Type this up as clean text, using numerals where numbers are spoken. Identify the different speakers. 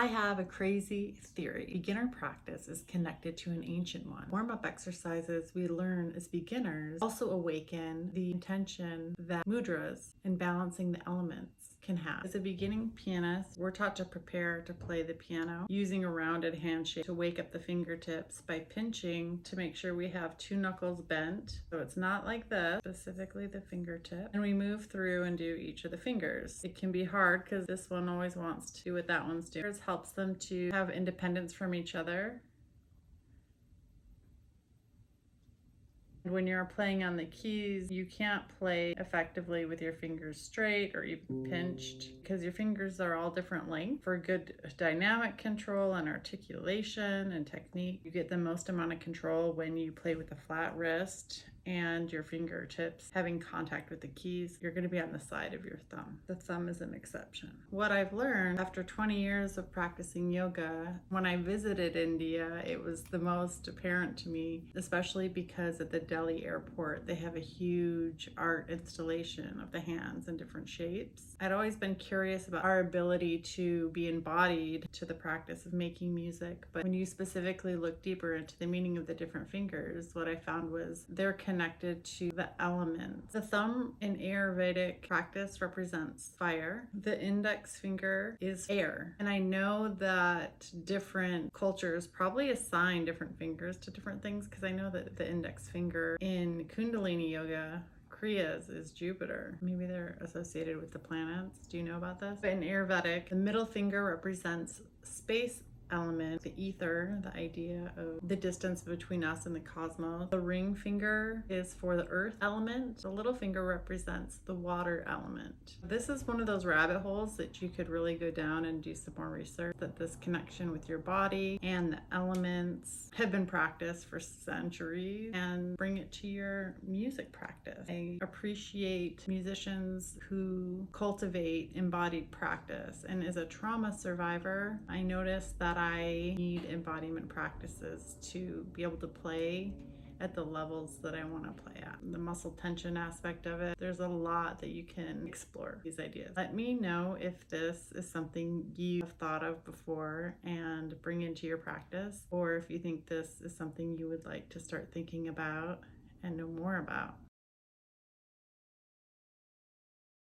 Speaker 1: I have a crazy theory. Beginner practice is connected to an ancient one. Warm-up exercises we learn as beginners also awaken the intention that mudras and balancing the elements can have. As a beginning pianist, we're taught to prepare to play the piano using a rounded handshake to wake up the fingertips by pinching to make sure we have two knuckles bent. So it's not like this, specifically the fingertip. And we move through and do each of the fingers. It can be hard because this one always wants to do what that one's doing. It helps them to have independence from each other. When you're playing on the keys, you can't play effectively with your fingers straight or even pinched because your fingers are all different length. For good dynamic control and articulation and technique, you get the most amount of control when you play with a flat wrist and your fingertips having contact with the keys. You're going to be on the side of your thumb. The thumb is an exception. What I've learned after 20 years of practicing yoga, when I visited India, it was the most apparent to me, especially because at the Delhi airport, they have a huge art installation of the hands in different shapes. I'd always been curious about our ability to be embodied to the practice of making music, but when you specifically look deeper into the meaning of the different fingers, what I found was they're connected to the elements. The thumb in Ayurvedic practice represents fire. The index finger is air. And I know that different cultures probably assign different fingers to different things because I know that the index finger in Kundalini yoga Kriya's is Jupiter. Maybe they're associated with the planets. Do you know about this? But in Ayurvedic, the middle finger represents space element, the ether, the idea of the distance between us and the cosmos. The ring finger is for the earth element. The little finger represents the water element. This is one of those rabbit holes that you could really go down and do some more research, that this connection with your body and the elements have been practiced for centuries, and bring it to your music practice. I appreciate musicians who cultivate embodied practice, and as a trauma survivor, I noticed that I need embodiment practices to be able to play at the levels that I want to play at. The muscle tension aspect of it, there's a lot that you can explore these ideas. Let me know if this is something you have thought of before and bring into your practice, or if you think this is something you would like to start thinking about and know more about.